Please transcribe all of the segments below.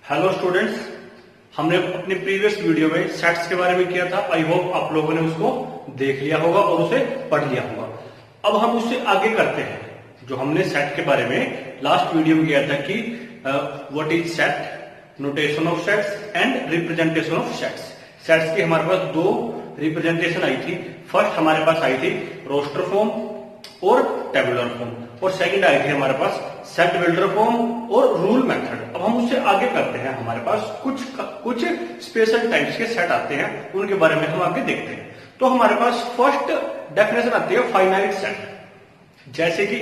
Hello students, हमने अपने previous video में सेट्स के बारे में किया था। आई होप आप लोगों ने उसको देख लिया होगा और उसे पढ़ लिया होगा। अब हम उससे आगे करते हैं जो हमने सेट के बारे में लास्ट वीडियो में किया था कि what is set, notation of sets and representation of sets. Sets की हमारे पास दो रिप्रेजेंटेशन आई थी। फर्स्ट हमारे पास आई थी रोस्टर फॉर्म और टेबुलर फॉर्म, और सेकंड आई थी हमारे पास सेट बिल्डर फॉर्म और रूल मेथड। अब हम उससे आगे करते हैं। हमारे पास कुछ स्पेशल टाइप्स के सेट आते हैं, उनके बारे में हम आगे देखते हैं। तो हमारे पास फर्स्ट डेफिनेशन आती है फाइनाइट सेट। जैसे कि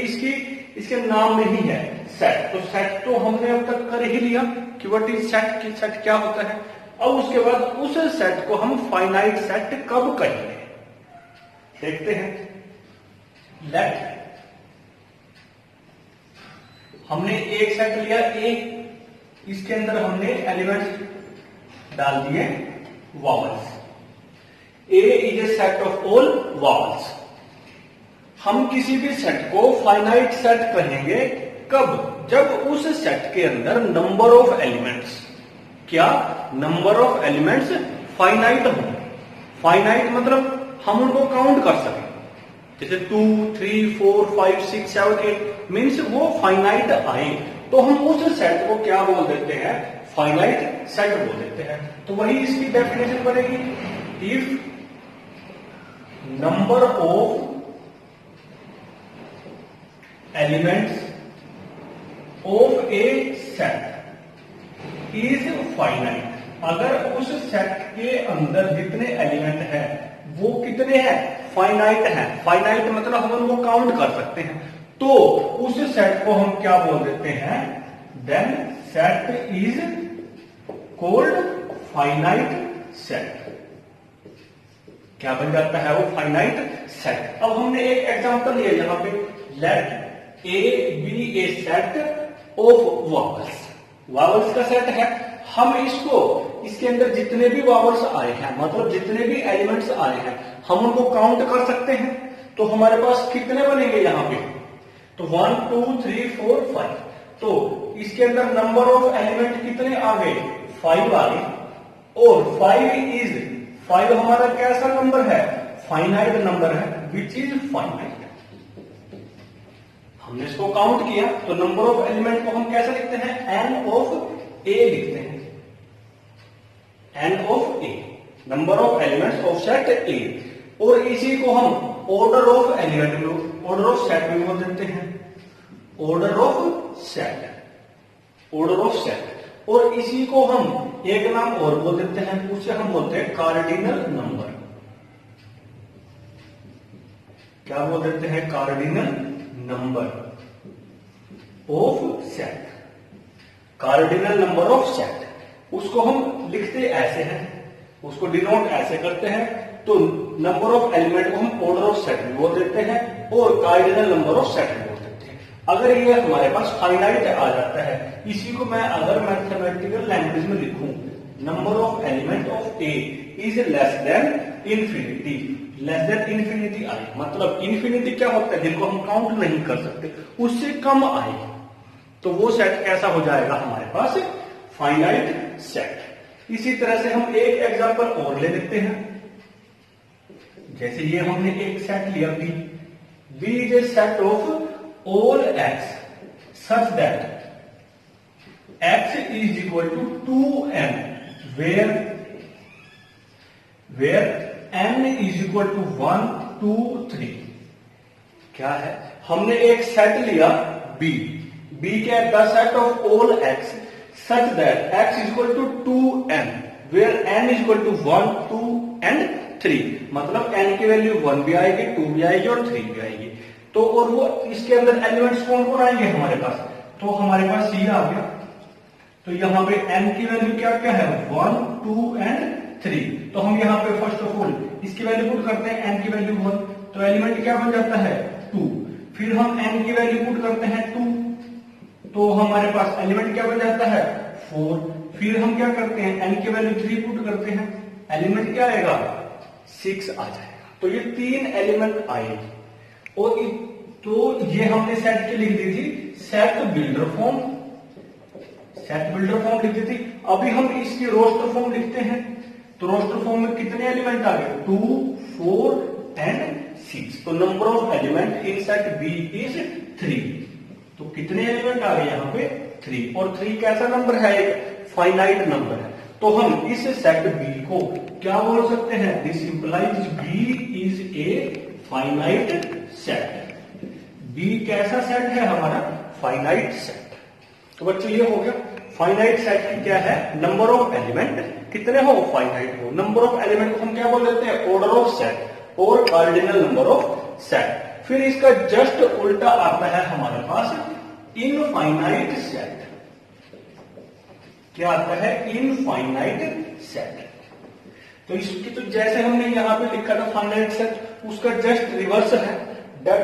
इसके नाम में ही है सेट, तो सेट तो हमने अब तक कर ही लिया कि व्हाट इज सेट, कि सेट क्या होता है। अब उसके बाद उस सेट को हम फाइनाइट सेट कब कहेंगे देखते हैं। लेट हमने एक सेट लिया ए, इसके अंदर हमने एलिमेंट्स डाल दिए vowels. A is a set of all vowels. हम किसी भी सेट को फाइनाइट सेट कहेंगे कब? जब उस सेट के अंदर नंबर ऑफ एलिमेंट्स, क्या नंबर ऑफ एलिमेंट्स फाइनाइट हो। फाइनाइट मतलब हम उनको काउंट कर सकें, जैसे 2, 3, 4, 5, 6, 7, 8 मीन्स वो फाइनाइट आए तो हम उस सेट को क्या बोल देते हैं? फाइनाइट सेट बोल देते हैं। तो वही इसकी डेफिनेशन बनेगी, if number of elements of a set is finite. अगर उस सेट के अंदर जितने एलिमेंट हैं वो कितने हैं? फाइनाइट है। फाइनाइट मतलब हम उनको काउंट कर सकते हैं, तो उस सेट को हम क्या बोल देते हैं? Then set is called finite set. क्या बन जाता है वो? Finite set. अब हमने एक एग्जांपल लिया यहां पे, let A be a set of vowels. Vowels का सेट है। हम इसके अंदर जितने भी वावल्स आए हैं, मतलब जितने भी एलिमेंट्स आए हैं, हम उनको काउंट कर सकते हैं। तो हमारे पास कितने बनेंगे यहां पे? तो 1, 2, 3, 4, 5। तो इसके अंदर नंबर ऑफ एलिमेंट कितने आ गए? 5 आ गए। और 5 हमारा कैसा नंबर है? फाइनाइट नंबर है, विच इज फाइनाइट। हमने इसको काउंट किया तो नंबर ऑफ एलिमेंट को हम कैसे लिखते हैं? एन ऑफ ए लिखते हैं। N of A, number of elements of set A. और इसी को हम ऑर्डर ऑफ एलिमेंट में, ऑर्डर ऑफ सेट में बोल देते हैं। Order of set, order of set. और इसी को हम एक नाम और बोल देते हैं, उसे हम बोलते हैं कार्डिनल नंबर। क्या बोल देते हैं? Cardinal number of set. Cardinal number of set, उसको हम लिखते ऐसे हैं, उसको डिनोट ऐसे करते हैं। तो नंबर ऑफ एलिमेंट को हम ऑर्डर ऑफ सेट में बोल देते हैं और कार्डिनल नंबर ऑफ सेट में बोल देते हैं। अगर ये हमारे पास फाइनाइट आ जाता है, इसी को मैं अगर मैथमेटिकल लैंग्वेज में लिखूं, number of element of A is less than infinity. Less than infinity आए मतलब इंफिनिटी क्या होता है? जिनको हम काउंट नहीं कर सकते, उससे कम आए तो वो सेट कैसा हो जाएगा हमारे पास? Finite set. इसी तरह से हम एक एग्जांपल और ले लेते हैं। जैसे ये हमने एक सेट लिया B. B is a set of all x such that x is equal to 2n, where n is equal to 1, 2, 3। क्या है? हमने एक सेट लिया बी। बी क्या है? The set of all x such that x is equal to 2n, where n is equal to 1, 2 and 3। मतलब n की value 1 भी आएगी, 2 भी आएगी और 3 भी आएगी। तो और वो इसके अंदर एलिमेंट्स कौन कौन आएंगे हमारे पास? तो हमारे पास ये आ गया। तो यहाँ पे n की वैल्यू क्या क्या है? 1, 2 and 3। तो हम यहाँ पे फर्स्ट ऑफ ऑल इसकी वैल्यू पुट करते हैं, n की वैल्यू 1, तो एलिमेंट क्या बन जाता है? 2। फिर हम n की वैल्यू पुट करते हैं 2, तो हमारे पास एलिमेंट क्या बन जाता है? 4। फिर हम क्या करते हैं? n की वैल्यू 3 पुट करते हैं, एलिमेंट क्या आएगा? 6 आ जाएगा। तो ये 3 एलिमेंट आए। और तो ये हमने सेट की लिख दी थी set builder form set builder form लिखती थी। अभी हम इसकी रोस्टर फॉर्म लिखते हैं। तो रोस्टर फॉर्म में कितने एलिमेंट आ गए? 2, 4 एंड 6। तो number of element in set B is 3। तो कितने एलिमेंट आ गए यहाँ पे? 3। और 3 कैसा नंबर है? एक फाइनाइट नंबर है। तो हम इस सेट बी को क्या बोल सकते हैं? This implies B is a finite set. B कैसा सेट है हमारा? Finite set. तो बच्चों ये हो गया फाइनाइट सेट की क्या है? नंबर ऑफ एलिमेंट कितने हो? फाइनाइट हो। नंबर ऑफ एलिमेंट को हम क्या बोल देते हैं? ऑर्डर ऑफ सेट और कार्डिनल नंबर ऑफ सेट। फिर इसका जस्ट उल्टा आता है हमारे पास इनफाइनाइट सेट। क्या आता है? Infinite set. तो इसकी तो जैसे हमने यहां पे लिखा था फाइनाइट सेट, उसका जस्ट रिवर्स है।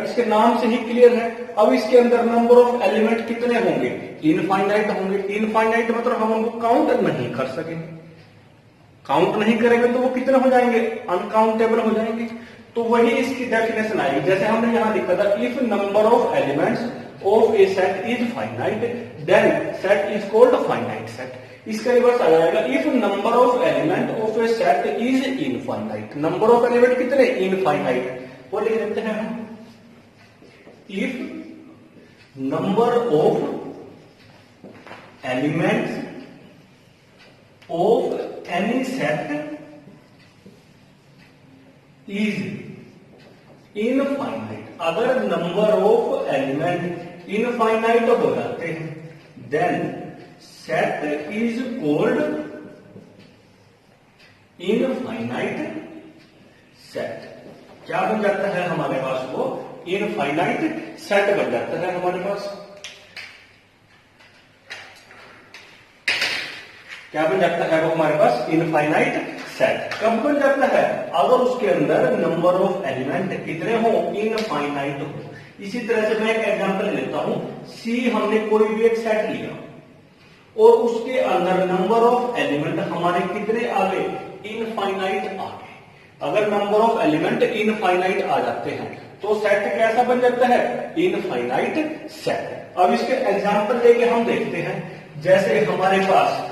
इसके नाम से ही क्लियर है। अब इसके अंदर नंबर ऑफ एलिमेंट कितने होंगे? इनफाइनाइट होंगे। इनफाइनाइट मतलब हम उनको काउंट नहीं कर सकेंगे। काउंट नहीं करेंगे तो वो कितने हो जाएंगे? अनकाउंटेबल हो जाएंगे। तो वही इसकी डेफिनेशन आएगी। जैसे हमने यहां लिखा था, if number of elements of a set is finite then set is called finite set. इसका रिवर्स आ जाएगा, if number of element of a set is infinite. Number of element कितने? इनफाइनाइट। वो लिख देते हैं हम, if number of elements of any set is infinite। अगर नंबर ऑफ एलिमेंट इनफाइनाइट हो जाते हैं then set is called infinite set. क्या बन जाता है हमारे पास? वो इनफाइनाइट सेट बन जाता है हमारे पास। क्या बन जाता है वो हमारे पास? Infinite set. कब बन जाता है? अगर उसके अंदर नंबर ऑफ एलिमेंट कितने हो? इनफाइनाइट हो। इसी तरह से मैं एक एग्जांपल लेता हूं। सी हमने कोई भी एक सेट लिया और उसके अंदर नंबर ऑफ एलिमेंट हमारे कितने आ गए? इनफाइनाइट आ गए। अगर नंबर ऑफ एलिमेंट इनफाइनाइट आ जाते हैं तो सेट कैसा बन जाता है? Infinite set. अब इसके एग्जांपल लेके हम देखते हैं। जैसे हमारे पास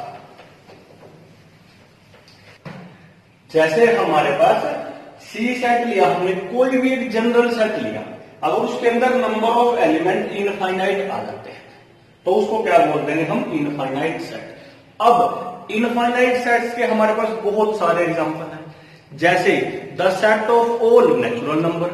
सी सेट लिया हमने, कोई भी एक जनरल सेट लिया, अगर उसके अंदर नंबर ऑफ एलिमेंट इनफाइनाइट आ जाते हैं तो उसको क्या बोल देंगे हम? Infinite set. अब इनफाइनाइट सेट्स के हमारे पास बहुत सारे एग्जांपल हैं। जैसे the set of all natural number,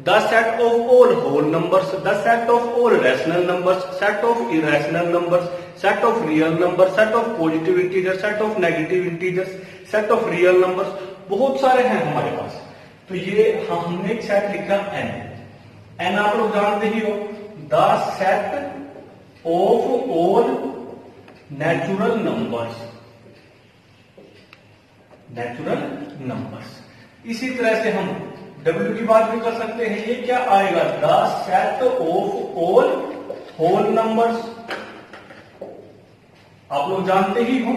the set of all whole numbers, the set of all rational numbers, set of irrational numbers, set of real numbers, set of positive integers, set of negative integers, set of real numbers। बहुत सारे हैं हमारे पास। तो ये हमने एक set लिखा n। n आप लोग जानते ही हो, the set of all natural numbers, natural numbers। इसी तरह से हम W की बात भी कर सकते हैं। ये क्या आएगा? The set of all whole numbers. आप लोग जानते ही हो,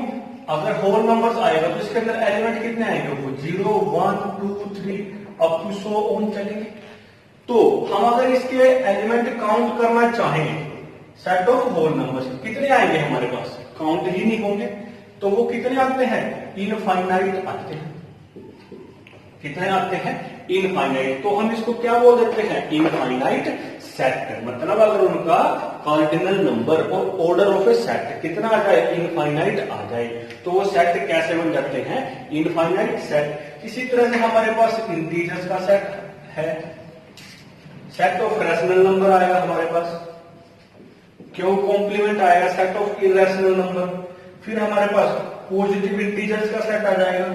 अगर होल नंबर्स आएगा तो इसके अंदर एलिमेंट कितने आएंगे? वो 0, 1, 2, 3 अप टू सो ऑन चलेंगे। तो हम अगर इसके एलिमेंट काउंट करना चाहें सेट ऑफ होल नंबर्स, कितने आएंगे हमारे पास? काउंट ही नहीं होंगे। तो वो कितने आते हैं? इनफाइनाइट आते हैं। कितने आते हैं? इनफाइनाइट। तो हम इसको क्या बोल देते हैं? Infinite set. मतलब अगर उनका कार्डिनल नंबर और ऑर्डर ऑफ ए सेट कितना आ जाए? इनफाइनाइट आ जाए, तो वो सेट कैसे बन जाते हैं? Infinite set. इसी तरह से हमारे पास इंटीजर्स का सेट है। सेट ऑफ रैशनल नंबर आएगा हमारे पास, क्यों कॉम्प्लीमेंट आएगा सेट ऑफ इरेशनल नंबर। फिर हमारे पास पॉजिटिव इंटीजर्स का सेट आ जाएगा,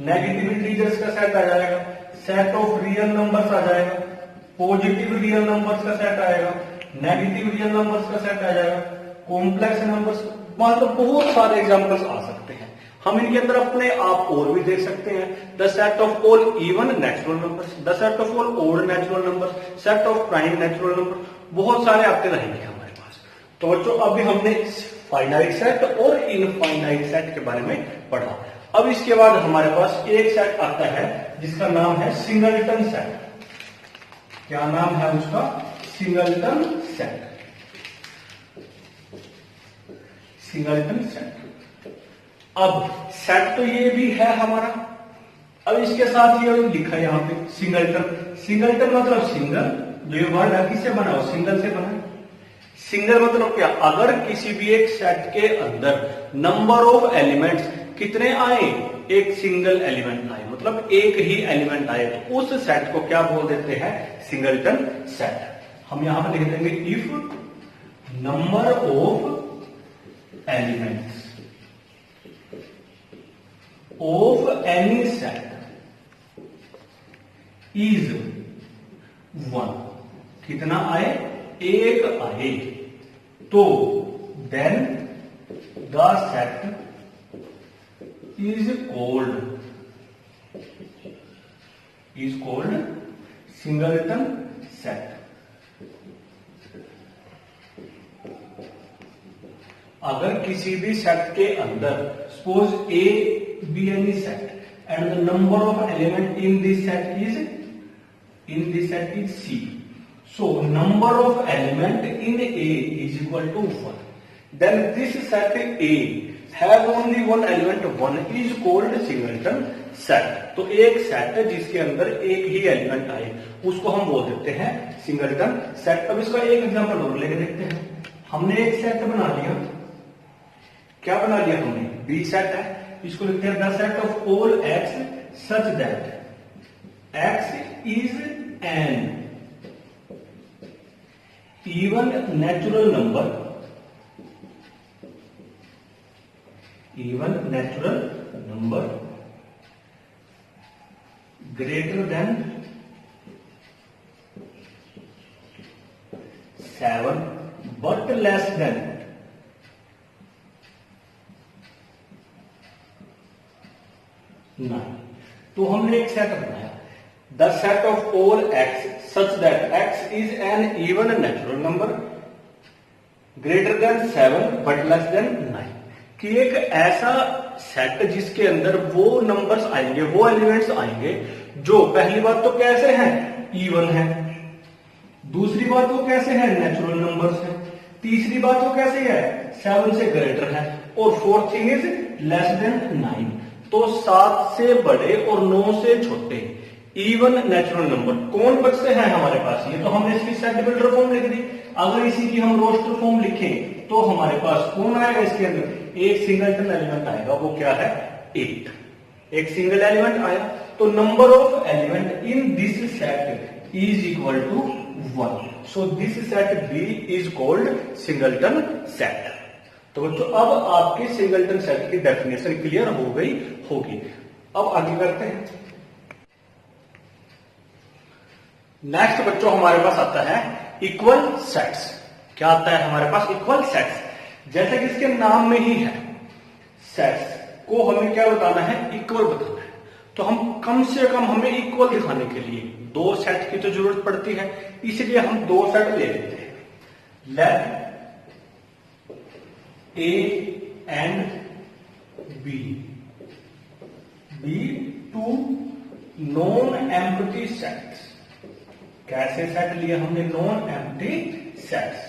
नेगेटिव इंटीजर्स का सेट आ जाएगा, सेट ऑफ रियल नंबर्स आ जाएगा, पॉजिटिव रियल नंबर्स का सेट आएगा, नेगेटिव रियल नंबर्स का सेट आ जाएगा, कॉम्प्लेक्स नंबर्स। मतलब बहुत सारे एग्जांपल्स आ सकते हैं। हम इनके अंदर अपने आप और भी देख सकते हैं। The set of all even natural numbers, the set of all odd natural numbers, set of prime natural number, बहुत सारे आते रहेंगे हमारे पास। तो बच्चों अभी हमने फाइनाइट सेट और इनफाइनाइट सेट के बारे में पढ़ा। अब इसके बाद हमारे पास एक सेट आता है जिसका नाम है सिंगलटन सेट। क्या नाम है उसका? Singleton set. Singleton set. अब सेट तो ये भी है हमारा, अब इसके साथ ये लिखा है यहाँ पे सिंगलटन। सिंगलटन मतलब सिंगल, जो ये वर्ड है किससे बना हो, सिंगल से बना। सिंगल मतलब क्या, अगर किसी भी एक सेट के अंदर नंबर ऑफ एलिमेंट्स कितने आए, एक सिंगल एलिमेंट आए, मतलब एक ही एलिमेंट आए, तो उस सेट को क्या बोल देते हैं, सिंगलटन सेट। हम यहां पर लिख देंगे if number of elements of any set is 1, कितना आए, एक आए, तो then the set is called singleton set। अगर किसी भी सेट के अंदर suppose A be any set and the number of element in this set is C, so number of element in A is equal to 1, then this set A have only one element, 1 is called singleton set। तो एक set जिसके अंदर एक ही element आए उसको हम बोल देते हैं सिंगलटन सेट। अब इसका एक एग्जांपल और लेके देखते हैं। हमने एक सेट बना लिया, क्या बना लिया हमने, बी सेट है, इसको लिखते हैं the set of all x such that x is an even natural number, even natural number greater than 7 but less than 9। तो हमने एक सेट बनाया, the set of all x such that x is an even natural number greater then 7 but less than 9, कि एक ऐसा set जिसके अंदर वो नंबर्स आएंगे, वो एलिमेंट्स आएंगे जो पहली बात तो कैसे हैं, इवन है, दूसरी बात वो कैसे है, नेचुरल नंबर्स है, तीसरी बात वो कैसे है, 7 से ग्रेटर है, और fourth thing is less than 9। तो 7 से बड़े और 9 से छोटे इवन नेचुरल नंबर कौन बचते हैं हमारे पास, ये तो हमने इसकी सेट बिल्डर फॉर्म लिख दी। अगर इसी की हम रोस्टर फॉर्म लिखें तो हमारे पास कौन आएगा, इसके अंदर एक सिंगलटन एलिमेंट आएगा, वो क्या है, 8। एक सिंगल एलिमेंट आया, तो number of element in this set is equal to 1, so this set B is called singleton set. तो बच्चों अब आपके सिंगलटन सेट की डेफिनेशन क्लियर हो गई होगी। अब आगे करते हैं। नेक्स्ट बच्चों हमारे पास आता है इक्वल सेट्स। क्या आता है हमारे पास, इक्वल सेट्स। जैसे कि इसके नाम में ही है, सेट्स को हमें क्या बताना है, इक्वल बताना है। तो हम कम से कम हमें इक्वल दिखाने के लिए 2 सेट की तो जरूरत पड़ती है, इसलिए हम 2 सेट ले लेते हैं। Let A and B be 2 non empty sets. कैसे सेट लिए हमने, नॉन एम्प्टी सेट्स।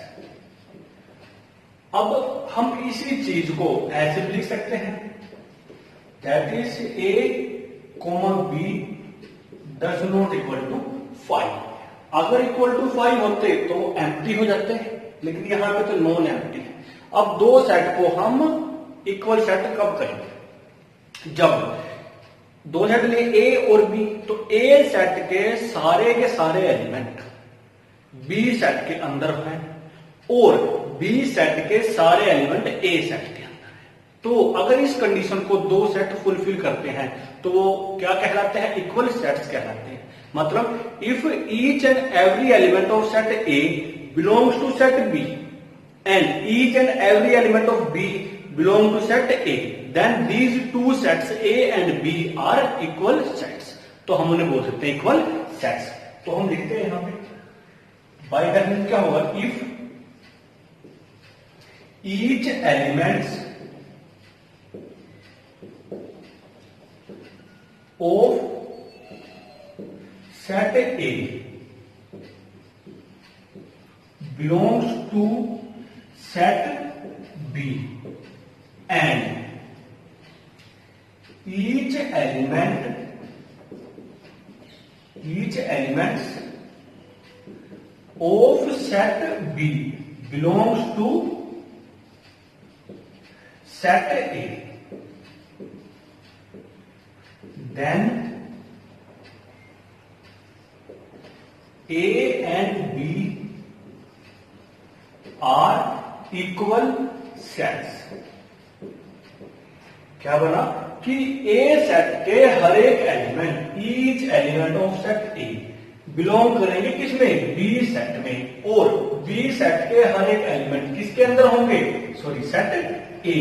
अब हम इसी चीज को ऐसे भी लिख सकते हैं, that is A comma B does not equal to 5। अगर इक्वल टू 5 होते तो एम्प्टी हो जाते हैं, लेकिन यहां पे तो नॉन एम्प्टी है। अब 2 सेट को हम इक्वल सेट कब करेंगे, जब 2 सेट ले ए और बी, तो ए सेट के सारे एलिमेंट बी सेट के अंदर है और बी सेट के सारे एलिमेंट ए सेट के अंदर है। तो अगर इस कंडीशन को 2 सेट फुलफिल करते हैं तो वो क्या कहलाते हैं, इक्वल सेट्स कहलाते हैं। मतलब if each and every element of set A belongs to set B and each and every element of B belong to set A, then these 2 sets A and B are equal sets। तो हम उन्हें बोल सकते हैं equal sets. तो हम लिखते हैं यहां पे बाय डेफिनेशन क्या होगा, if each elements of set A belongs to set B each elements of set B belongs to set A, then A and B are equal sets। क्या बना कि ए सेट के हर एक element, each element of set A belong करेंगे किसमें, B set में, और B set के हर एक एलिमेंट किसके अंदर होंगे, सॉरी सेट ए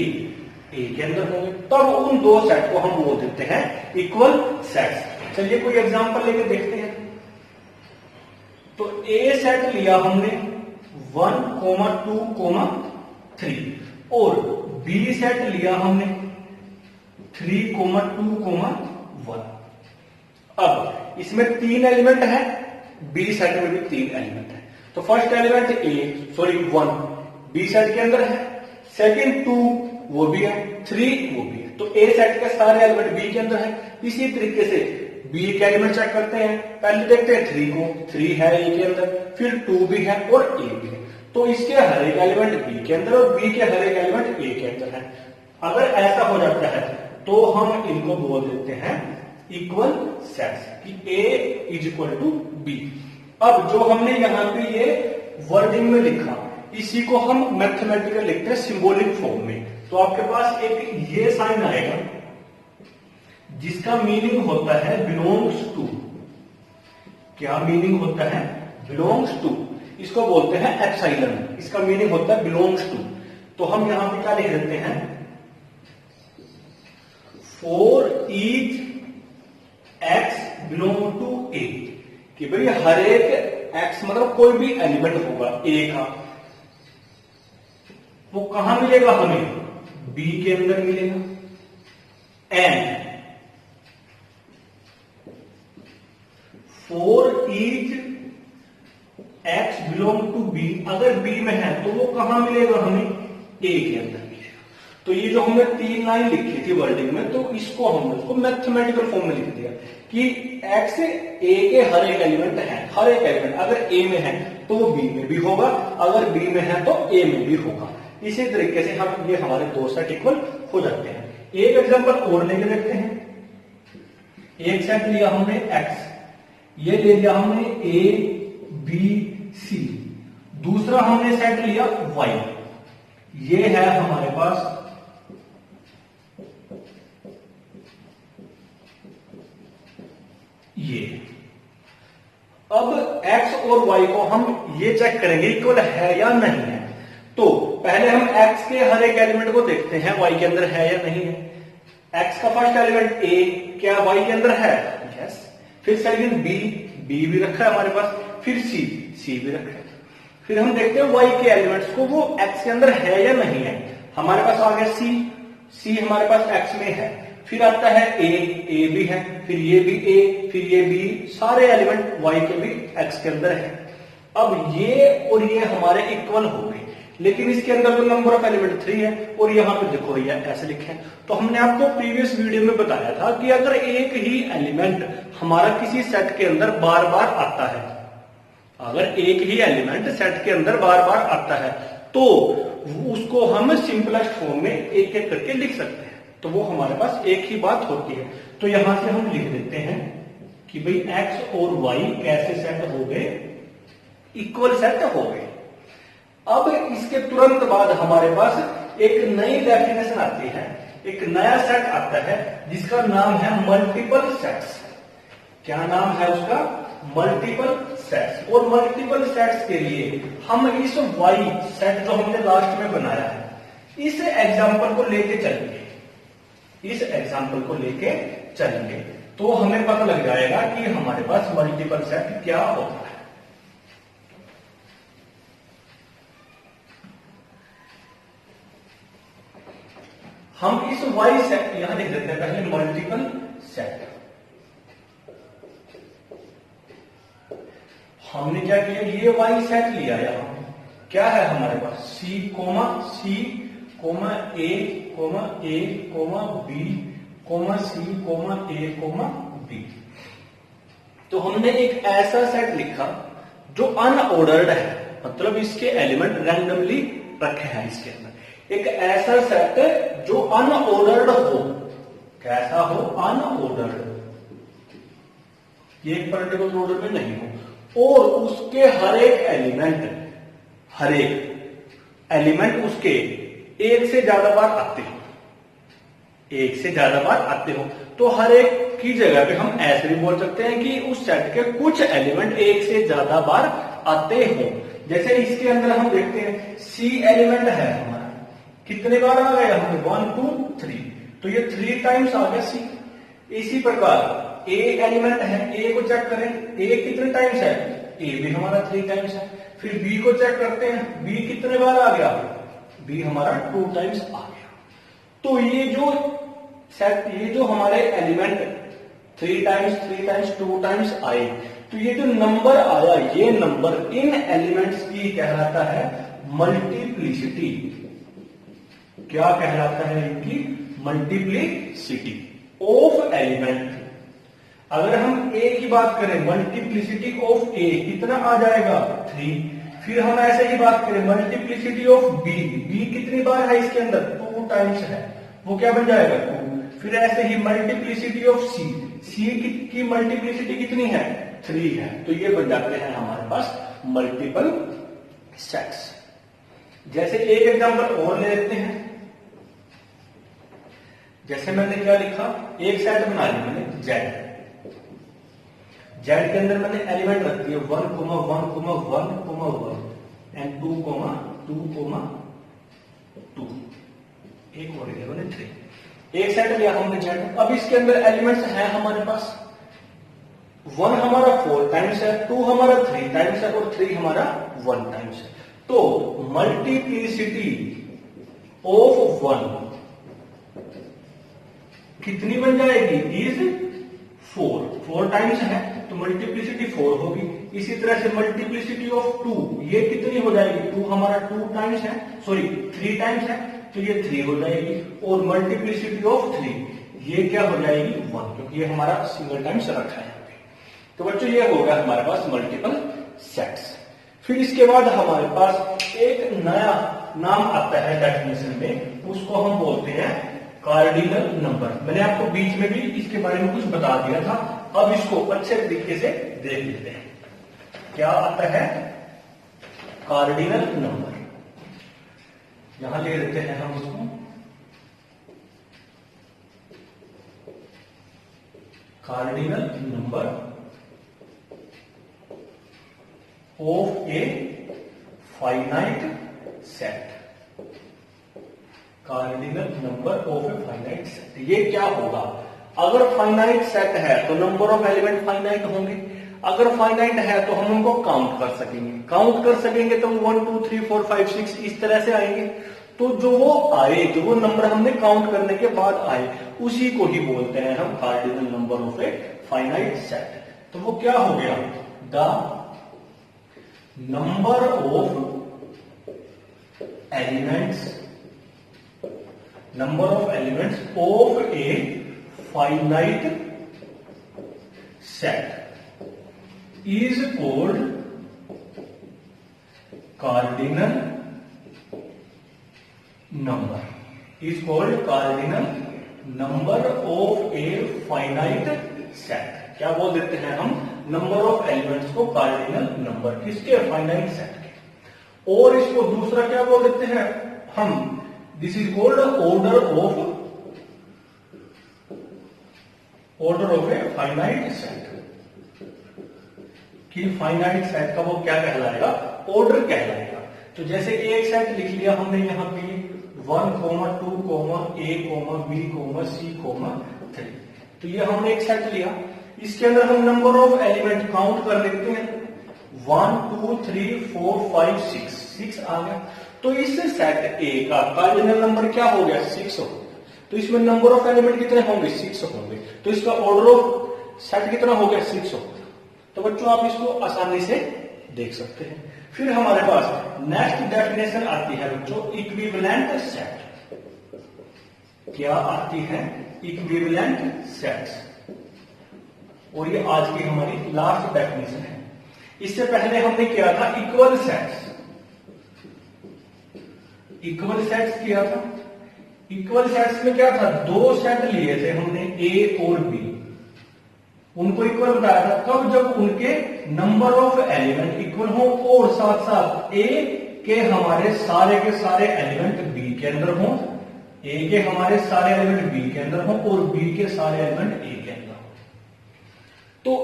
के अंदर होंगे। तब उन दो सेट को हम बोल देते हैं इक्वल सेट्स। चलिए कोई एग्जांपल लेके देखते हैं। तो ए सेट लिया हमने 1, 2, 3 और बी सेट लिया हमने 3, 2, 1। अब इसमें 3 एलिमेंट है, बी सेट में भी 3 एलिमेंट है। तो फर्स्ट एलिमेंट 1 बी सेट के अंदर है, सेकंड 2 वो भी है, 3 वो भी है। तो ए सेट के सारे एलिमेंट बी के अंदर है। इसी तरीके से बी के एलिमेंट चेक करते हैं। पहले देखते हैं 3 को, 3 है ए के अंदर, फिर 2 भी है और ए भी है। तो इसके हर एक एलिमेंट बी के अंदर और बी के हर एक एलिमेंट ए के अंदर है। अगर ऐसा हो जाता है तो हम इनको बोल देते हैं इक्वल सेट्स, कि ए इज इक्वल टू बी। अब जो हमने यहां पे ये वर्डिंग में लिखा, इसी को हम मैथमेटिकल लिखते हैं सिंबॉलिक फॉर्म में। तो आपके पास एक ये साइन आएगा जिसका मीनिंग होता है बिलोंग्स टू। क्या मीनिंग होता है, बिलोंग्स टू। इसको बोलते हैं एप्सिलॉन, इसका मीनिंग होता है बिलोंग्स टू। तो हम यहां पे क्या लिख देते हैं, for each x belong to A, कि भाई हर एक एक्स मतलब कोई भी एलिमेंट होगा ए का, वो कहां मिलेगा हमें, बी के अंदर मिलेगा। And for each x belong to B, अगर बी में है तो वो कहां मिलेगा हमें, ए के अंदर मिलेगा। तो ये जो हमने 3 लाइन लिखी थी वर्डिंग में, तो इसको हमने उसको मैथमेटिकल फॉर्म में लिख दिया कि एक्स ए के हर एक एलिमेंट है, हर एक एलिमेंट अगर ए में है तो वो बी में भी होगा, अगर बी में है तो ए में भी होगा। इसी तरीके से हम ये हमारे दो सेट इक्वल हो जाते हैं। एक एग्जांपल और लेके देखते हैं। एक सेट लिया हमने एक्स, ये ले लिया हमने ए बी सी। दूसरा हमने सेट लिया वाई, ये है हमारे पास ये। अब x और y को हम ये चेक करेंगे इक्वल है या नहीं है। तो पहले हम x के हर एक एलिमेंट को देखते हैं y के अंदर है या नहीं है। x का फर्स्ट एलिमेंट a क्या y के अंदर है, यस। फिर सेकंड b भी रखा है हमारे पास, फिर c भी रखा है। फिर हम देखते हैं y के एलिमेंट्स को वो x के अंदर है या नहीं है। हमारे पास आ गया c हमारे पास x में है। फिर आता है a भी है, फिर ये भी a, फिर ये b, सारे एलिमेंट y के भी x के अंदर है। अब ये और ये हमारे इक्वल हो गए, लेकिन इसके अंदर तो नंबर ऑफ एलिमेंट 3 है और यहां पे देखो ये ऐसे लिखे हैं। तो हमने आपको प्रीवियस वीडियो में बताया था कि अगर एक ही एलिमेंट हमारा किसी सेट के अंदर बार बार आता है, अगर एक ही एलिमेंट सेट के अंदर बार बार आता है तो उसको हम सिंपलेस्ट फॉर्म में एक एक करके लिख सकते हैं। तो वो हमारे पास एक ही बात होती है। तो यहां से हम लिख देते हैं कि भाई x और y कैसे सेट हो गए, इक्वल सेट हो गए। अब इसके तुरंत बाद हमारे पास एक नई डेफिनेशन आती है, एक नया सेट आता है जिसका नाम है मल्टीपल सेट्स। क्या नाम है उसका, मल्टीपल सेट्स। और मल्टीपल सेट्स के लिए हम इस y सेट जो हमने लास्ट में बनाया है, इस एग्जांपल को लेके चलेंगे, तो हमें पता लग जाएगा कि हमारे पास मल्टीपल सेट क्या होता है। हम इस y सेट यहां लिख देते हैं पहले मल्टीपल सेट। हमने क्या किया, ये y सेट लिया, यहां क्या है हमारे पास C, A, B comma C comma A comma B. तो हमने एक ऐसा सेट लिखा जो अनऑर्डर्ड है, मतलब इसके एलिमेंट रैंडमली रखे हैं इसके अंदर। एक ऐसा सेट जो अनऑर्डर्ड हो, कैसा हो? अनऑर्डर्ड, ये एक पर्टिकुलर ऑर्डर में नहीं हो, और उसके हर एक एलिमेंट उसके एक से ज्यादा बार आते हो, एक से ज्यादा बार आते हो। तो हर एक की जगह पे हम ऐसे भी बोल सकते हैं कि उस सेट के कुछ एलिमेंट एक से ज्यादा बार आते हो। जैसे इसके अंदर हम देखते हैं सी एलिमेंट है हमारा, कितने बार आ गया? हमें 1 2 3, तो ये 3 टाइम्स आ गया सी। इसी प्रकार ए एलिमेंट है, ए को चेक करें, ए कितने टाइम्स है? ए भी हमारा 3 टाइम्स है। फिर बी को चेक करते हैं, बी कितने बार आ गया? बी हमारा 2 टाइम्स आ गया। तो ये जो हमारे एलिमेंट 3 टाइम्स 2 टाइम्स आए, तो ये जो नंबर आया, ये नंबर इन एलिमेंट्स की कहलाता है मल्टीप्लिसिटी। क्या कहलाता है? इनकी मल्टीप्लिसिटी ऑफ एलिमेंट। अगर हम ए की बात करें, मल्टीप्लिसिटी ऑफ ए कितना आ जाएगा? 3। फिर हम ऐसे ही बात करें मल्टीप्लिसिटी ऑफ बी, बी कितनी बार है इसके अंदर? 2 टाइम्स है, वो क्या बन जाएगा? 2। फिर ऐसे ही मल्टीप्लिसिटी ऑफ सी, सी की मल्टीप्लिसिटी कितनी है? 3 है। तो ये बन जाते हैं हमारे पास मल्टीपल सेट्स। जैसे एक एग्जांपल और ले लेते हैं। जैसे मैंने क्या लिखा, एक सेट बना लिया मैंने जेड। जेड के अंदर मैंने एलिमेंट रख दिए 1 1 1 1 एंड 2 2 2। एक और लिया मैंने 3। एक सेट लिया हमने जेड। अब इसके अंदर एलिमेंट्स हैं हमारे पास, 1 हमारा 4 टाइम्स है, 2 हमारा 3 टाइम्स है और 3 हमारा 1 टाइम्स है। तो मल्टीप्लिसिटी ऑफ 1 कितनी बन जाएगी? इज 4 टाइम्स है तो मल्टीप्लिसिटी 4 होगी। इसी तरह से मल्टीप्लिसिटी ऑफ 2, ये कितनी हो जाएगी? 2 हमारा 2 टाइम्स है, सॉरी 3 टाइम्स है, तो ये 3 हो जाएगी। और मल्टीप्लिसिटी ऑफ 3, ये क्या हो जाएगी? 1, क्योंकि ये हमारा सिंगल टाइम्स रखा है। तो बच्चों ये होगा हमारे पास मल्टीपल सेट्स। फिर इसके बाद हमारे पास एक नया नाम आता है डेफिनेशन में, उसको हम बोलते हैं कार्डिनल नंबर। मैंने आपको बीच में भी इसके बारे में कुछ बता दिया था, अब इसको अच्छे तरीके से देख लेते हैं। क्या आता है? Cardinal number. यहां ले लेते हैं हम इसको, cardinal number of A finite set. Cardinal number of A finite set, ये क्या होगा? अगर फाइनाइट सेट है तो नंबर ऑफ एलिमेंट फाइनाइट होंगे। अगर फाइनाइट है तो हम उनको काउंट कर सकेंगे। काउंट कर सकेंगे तो 1 2 3 4 5 6 इस तरह से आएंगे। तो जो वो नंबर हमने काउंट करने के बाद आए, उसी को ही बोलते हैं हम cardinal number of A finite set. तो वो क्या हो गया? The number of elements of A finite set is called cardinal number of A finite set. क्या बोल देते हैं हम? नंबर ऑफ एलिमेंट्स को कार्डिनल नंबर, किसके? फाइनाइट सेट के। और इसको दूसरा क्या बोल देते हैं हम? This is called order of A finite set. कि फाइनाइट सेट का वो क्या कहलाएगा? ऑर्डर कहलाएगा। तो जैसे एक सेट लिख लिया हमने यहां पे 1 2 A B C 3, तो ये हमने एक सेट लिया। इसके अंदर हम नंबर ऑफ एलिमेंट काउंट कर लेते हैं 1 2 3 4 5 6 आ गया। तो इस सेट ए का कार्डिनल नंबर क्या हो गया? 6 हो गया। तो इसमें नंबर ऑफ एलिमेंट कितने होंगे? 6 होंगे। तो इसका ऑर्डर ऑफ सेट कितना हो गया? 6 हो गया। तो बच्चों आप इसको आसानी से देख सकते हैं। फिर हमारे पास नेक्स्ट डेफिनेशन आती है बच्चों, इक्विवेलेंट सेट। क्या आती है? Equivalent sets. और ये आज की हमारी लास्ट डेफिनेशन है। इससे पहले हमने किया था इक्वल सेट्स। इक्वल सेट्स किया था। इक्वल सेट्स में क्या था? दो सेट लिए थे हमने, ए और बी, उनको इक्वल बताया था कब? जब उनके नंबर ऑफ एलिमेंट इक्वल हो और साथ साथ ए के हमारे सारे के सारे एलिमेंट बी के अंदर हो, ए के हमारे सारे एलिमेंट बी के अंदर हो और बी के सारे एलिमेंट ए के अंदर हो। तो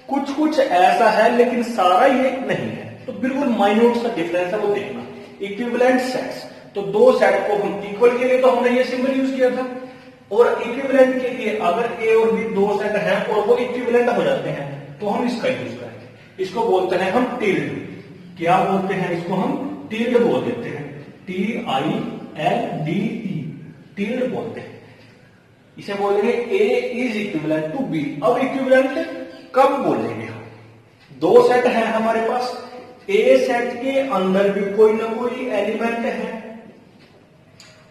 कुछ कुछ ऐसा है, लेकिन सारा ये नहीं है। तो बिल्कुल माइन्यूट सा डिफरेंस है, वो देखना। इक्विवेलेंट सेट्स, तो दो सेट को हम इक्वल के लिए तो हमने ये सिंबल यूज किया था, और इक्विवेलेंट के लिए अगर ए और बी दो सेट हैं और वो इक्विवेलेंट हो जाते हैं तो हम इसका यूज करेंगे। इसको बोलते हैं हम टिल्ड। क्या बोलते हैं इसको? हम टिल्ड बोल देते हैं, TILDE, टिल्ड बोलते हैं। इसे बोलेंगे ए इज इक्विवेलेंट टू बी। अब इक्विवेलेंट कब बोलेंगे हम? दो सेट है हमारे पास, ए सेट के अंदर भी कोई ना कोई एलिमेंट है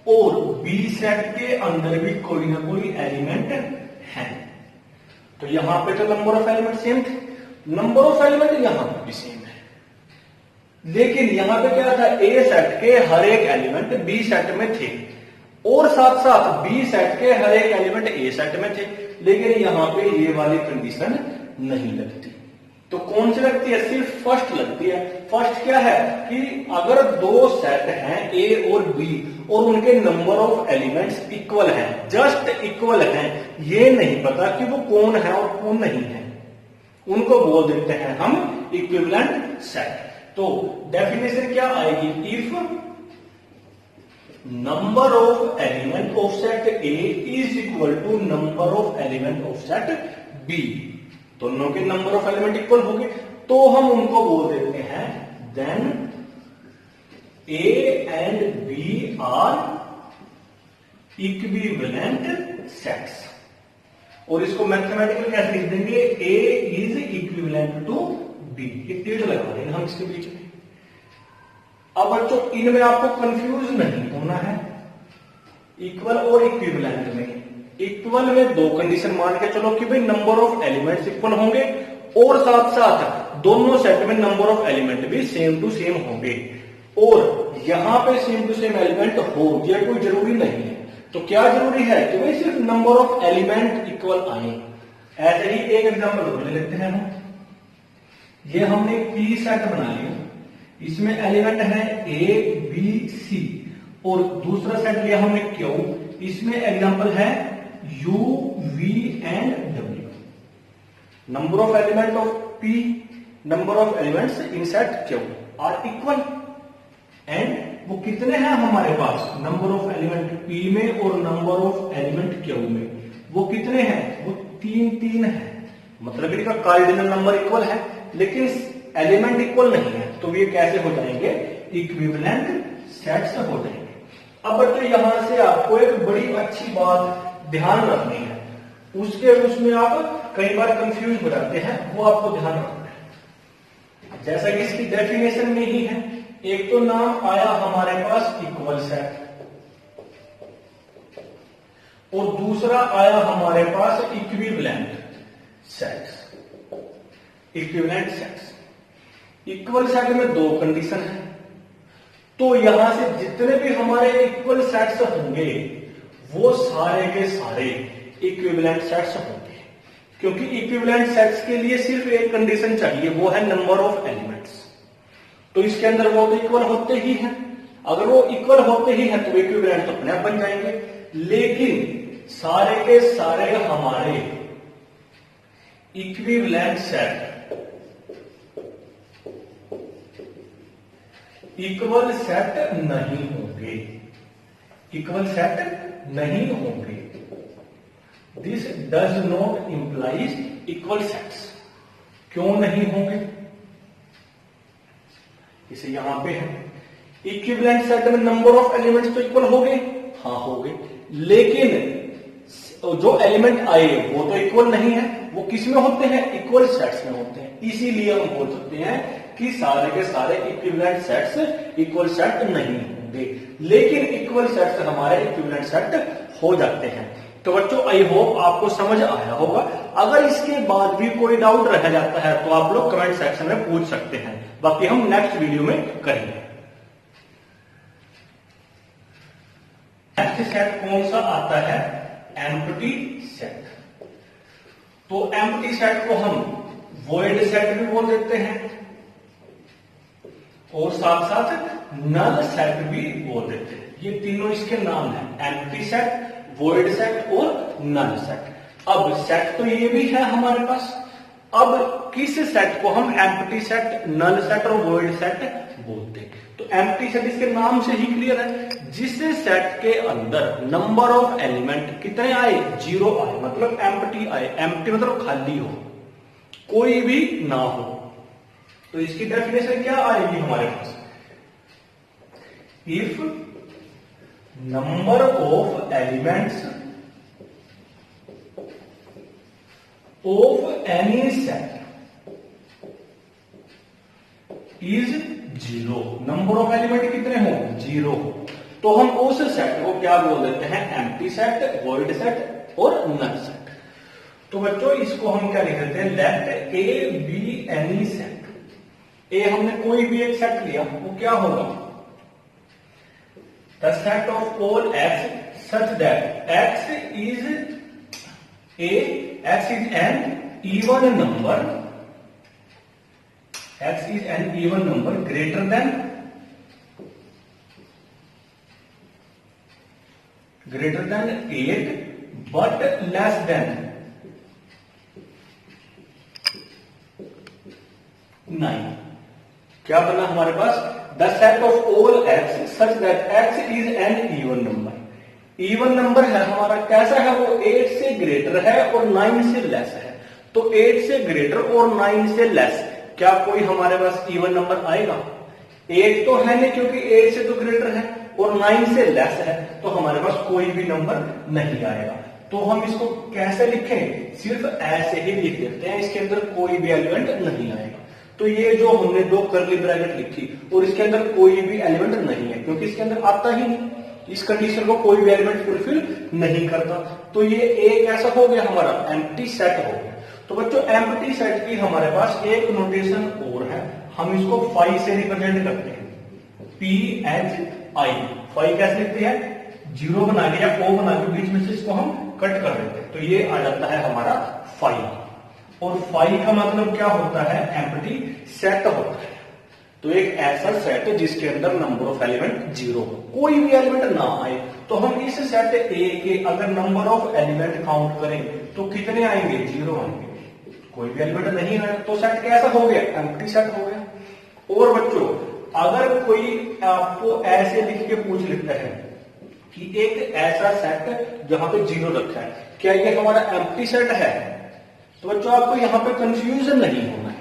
और बी सेट के अंदर भी कोई ना कोई एलिमेंट है। तो यहां पे तो नंबर ऑफ एलिमेंट सेम थे, नंबर ऑफ एलिमेंट यहां पर भी सेम है, लेकिन यहां पे क्या था? ए सेट के हर एक एलिमेंट बी सेट में थे और साथ साथ बी सेट के हर एक एलिमेंट ए सेट में थे, लेकिन यहां पे ये वाली कंडीशन नहीं लगती। तो कौन सी लगती है? सिर्फ फर्स्ट लगती है। फर्स्ट क्या है कि अगर दो सेट हैं ए और बी और उनके नंबर ऑफ एलिमेंट्स इक्वल हैं, जस्ट इक्वल हैं, ये नहीं पता कि वो कौन है और कौन नहीं है, उनको बोल देते हैं हम इक्विवेलेंट सेट। तो डेफिनेशन क्या आएगी? If number of element of set A is equal to number of element of set B, दोनों के नंबर ऑफ एलिमेंट इक्वल हो गए तो हम उनको बोल देते हैं then A and B are equivalent sets. और इसको मैथमेटिकल कैसे लिख देंगे? A is equivalent to B, ये टिल्ड लगा देंगे हम इसके बीच में। अब बच्चों इनमें आपको कंफ्यूज नहीं होना है। इक्वल और इक्विवेलेंट में, इक्वल में दो कंडीशन मान के चलो कि भाई नंबर ऑफ एलिमेंट्स इक्वल होंगे और साथ साथ दोनों सेट में नंबर ऑफ एलिमेंट भी सेम टू सेम होंगे, और यहां पे सेम टू सेम एलिमेंट हो, यह कोई जरूरी नहीं है। तो क्या जरूरी है कि भाई सिर्फ नंबर ऑफ एलिमेंट इक्वल आए। ऐसे ही एक एग्जांपल और ले लेते हैं हम। ये हमने पी सेट बना लिया, इसमें एलिमेंट है ए बी सी, और दूसरा सेट लिया हमने क्यू, इसमें एग्जांपल है U V and W. Number of element of P, number of elements in set Q are equal, and वो कितने हैं हमारे पास? नंबर ऑफ एलिमेंट पी में और नंबर ऑफ एलिमेंट क्यू में वो कितने हैं? वो तीन तीन है। मतलब इनका कार्डिनल नंबर इक्वल है लेकिन एलिमेंट इक्वल नहीं है, तो ये कैसे हो जाएंगे? इक्विवेलेंट सेट्स हो जाएंगे। अब बच्चों यहां से आपको एक बड़ी अच्छी बात ध्यान रखनी है, उसमें आप कई बार कंफ्यूज हो जाते हैं, वो आपको ध्यान रखना है। जैसा कि इसकी डेफिनेशन में ही है, एक तो नाम आया हमारे पास इक्वल सेट, और दूसरा आया हमारे पास equivalent sets. Equivalent sets, equal set में दो कंडीशन है, तो यहां से जितने भी हमारे इक्वल सेट्स होंगे वो सारे के सारे इक्विवेलेंट सेट्स होंगे, क्योंकि इक्विवेलेंट सेट्स के लिए सिर्फ एक कंडीशन चाहिए, वो है नंबर ऑफ एलिमेंट्स। तो इसके अंदर वो तो इक्वल होते ही हैं, अगर वो इक्वल होते ही हैं तो इक्विवेलेंट तो अपने आप बन जाएंगे। लेकिन सारे के सारे हमारे इक्विवेलेंट सेट इक्वल सेट नहीं होंगे, इक्वल सेट नहीं होंगे। This does not implies equal sets. क्यों नहीं होंगे? इसे यहां पे है, इक्विवेलेंट सेट में नंबर ऑफ एलिमेंट्स तो इक्वल हो गए, हाँ हो गए, लेकिन जो एलिमेंट आए वो तो इक्वल नहीं है। वो किस में होते हैं? इक्वल सेट्स में होते हैं। इसीलिए हम बोल सकते हैं कि सारे के सारे इक्विवेलेंट सेट्स इक्वल सेट नहीं होंगे, लेकिन इक्वल सेट्स हमारे इक्विवेलेंट सेट हो जाते हैं। तो बच्चों आई होप आपको समझ आया होगा। अगर इसके बाद भी कोई डाउट रह जाता है तो आप लोग कमेंट सेक्शन में पूछ सकते हैं, बाकी हम नेक्स्ट वीडियो में करेंगे। नेक्स्ट सेट कौन सा आता है? Empty set. तो एम्प्टी सेट को हम वॉइड सेट भी बोल देते हैं और साथ साथ नल सेट भी बोल देते हैं। ये तीनों इसके नाम हैं, एम्प्टी सेट, वॉइड सेट और नल सेट। अब सेट तो ये भी है हमारे पास। अब किस सेट को हम एम्प्टी सेट, नल सेट और वॉइड सेट बोलते हैं? तो एम्प्टी सेट इसके नाम से ही क्लियर है, जिस सेट के अंदर नंबर ऑफ एलिमेंट कितने आए? 0 आए, मतलब एम्प्टी आए। एम्प्टी मतलब खाली हो, कोई भी ना हो। तो इसकी डेफिनेशन क्या आएगी हमारे पास? If number of elements of any set is 0। Number of element कितने हो? 0 हो, तो हम उस सेट को क्या बोल देते हैं? एम्प्टी सेट, वॉइड सेट और नल सेट। तो बच्चों इसको हम क्या लिख देते हैं? Let A be any set. A हमने कोई भी एक सेट लिया, वो क्या होगा? The set of all x such that x is an even number, x is an even number greater than greater than 8 but less than 9। क्या बना हमारे पास? The set of all x such that x is an even number. Even number है हमारा, कैसा है वो? 8 से ग्रेटर है और 9 से लेस है। तो 8 से ग्रेटर और 9 से लेस, क्या कोई हमारे पास इवन नंबर आएगा? 8 तो है नहीं, क्योंकि 8 से तो ग्रेटर है और 9 से लेस है, तो हमारे पास कोई भी नंबर नहीं आएगा। तो हम इसको कैसे लिखें? सिर्फ ऐसे ही लिख देते हैं, इसके अंदर कोई भी एलिमेंट नहीं आएगा। तो ये जो हमने दो कर्ली ब्रैकेट लिखी और इसके अंदर कोई भी एलिमेंट नहीं है, क्योंकि इसके अंदर आता ही नहीं, इस कंडीशन को कोई भी एलिमेंट फुलफिल नहीं करता। तो ये एक ऐसा हो गया हमारा एम्प्टी सेट हो गया। तो बच्चों एम्प्टी सेट की हमारे पास एक नोटेशन और है, हम इसको फाई से रिप्रेजेंट करते हैं। PHI। फाई कैसे लिखते हैं? 0 बना के या O बना के बीच में से इसको हम कट कर देते हैं, तो ये आ जाता है हमारा फाई। और फाई का मतलब क्या होता है? एम्प्टी सेट होता है। तो एक ऐसा सेट जिसके अंदर नंबर ऑफ एलिमेंट 0 हो, कोई भी एलिमेंट ना आए। तो हम इस सेट ए के अगर नंबर ऑफ एलिमेंट काउंट करें तो कितने आएंगे? 0 आएंगे। कोई भी एलिमेंट नहीं है तो सेट कैसा हो गया? एम्प्टी सेट हो गया। और बच्चों अगर कोई आपको ऐसे लिख के पूछ लेता है कि एक ऐसा सेट जहां पे 0 रखा है, क्या ये हमारा एम्प्टी सेट है? तो बच्चों आपको यहां पे कंफ्यूजन नहीं होना है।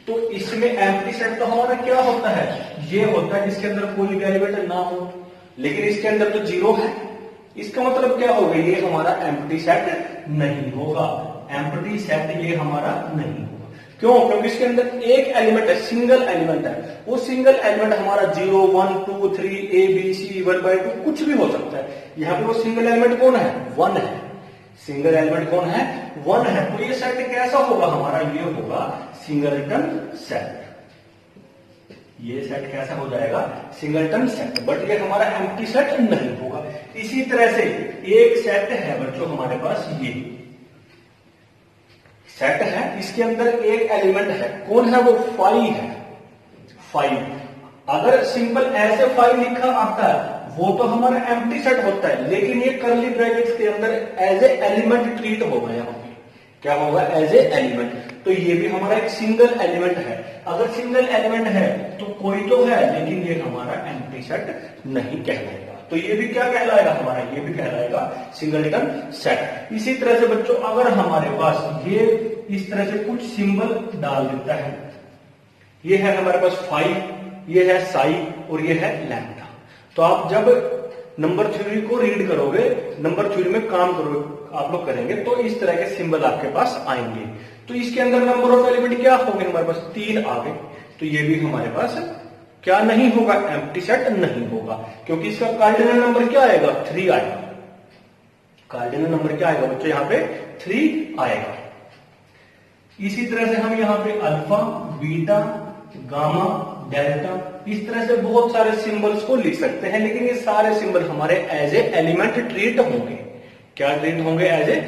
तो इसमें एम्प्टी सेट तो हमारा क्या होता है? ये होता है जिसके अंदर कोई भी एलिमेंट ना हो, लेकिन इसके अंदर तो 0 है। इसका मतलब क्या होगा? ये हमारा एम्प्टी सेट नहीं होगा। एम्प्टी सेट ये हमारा नहीं होगा। क्यों? क्योंकि इसके अंदर एक एलिमेंट है, सिंगल एलिमेंट है। वो सिंगल एलिमेंट हमारा 0, 1, 2, 3, A, B, C, 1/2 कुछ भी हो सकता है। यहाँ पे वो सिंगल एलिमेंट कौन है? 1 है। सिंगल एलिमेंट कौन है? 1 है। तो ये सेट कैसा होगा हमारा? ये होगा सिंगलटन सेट। ये सेट कैसा हो जाएगा? Singleton set. बट ये हमारा एम्प्टी सेट नहीं होगा। इसी तरह से एक सेट है बच्चों हमारे पास, ये सेट है, इसके अंदर एक एलिमेंट है, कौन है वो? 5 है। 5 अगर सिंपल ऐसे 5 लिखा आता है वो तो हमारा एम्प्टी सेट होता है, लेकिन ये कर्ली ब्रैकेट्स के अंदर एज ए एलिमेंट ट्रीट होगा। यहाँ पे क्या होगा? As a element. तो ये भी हमारा एक सिंगल एलिमेंट है। अगर सिंगल एलिमेंट है तो कोई तो है, लेकिन ये हमारा एम्प्टी सेट नहीं कहलाएगा। तो ये भी क्या कहलाएगा हमारा? ये भी कहलाएगा सिंगलटन सेट। इसी तरह से बच्चों अगर हमारे पास ये इस तरह से कुछ सिंबल डाल देता है, ये है हमारे पास 5, ये है साई और ये है लैम्डा। तो आप जब नंबर थ्योरी को रीड करोगे, नंबर थ्योरी में काम करोगे, आप लोग करेंगे, तो इस तरह के सिंबल आपके पास आएंगे। तो इसके अंदर नंबर ऑफ एलिमेंट क्या हो गए हमारे पास? 3 आ गए। तो ये भी हमारे पास क्या नहीं होगा? एम्प्टी सेट नहीं होगा, क्योंकि इसका कार्डिनल नंबर क्या आएगा? 3 आएगा। कार्डिनल नंबर क्या आएगा बच्चों, यहाँ पे 3 आएगा। इसी तरह से हम यहाँ पे अल्फा, बीटा, गामा, डेल्टा, इस तरह से बहुत सारे सिंबल्स को लिख सकते हैं, लेकिन ये सारे सिंबल हमारे एज ए एलिमेंट ट्रीट होंगे। क्या ट्रीट होंगे? As a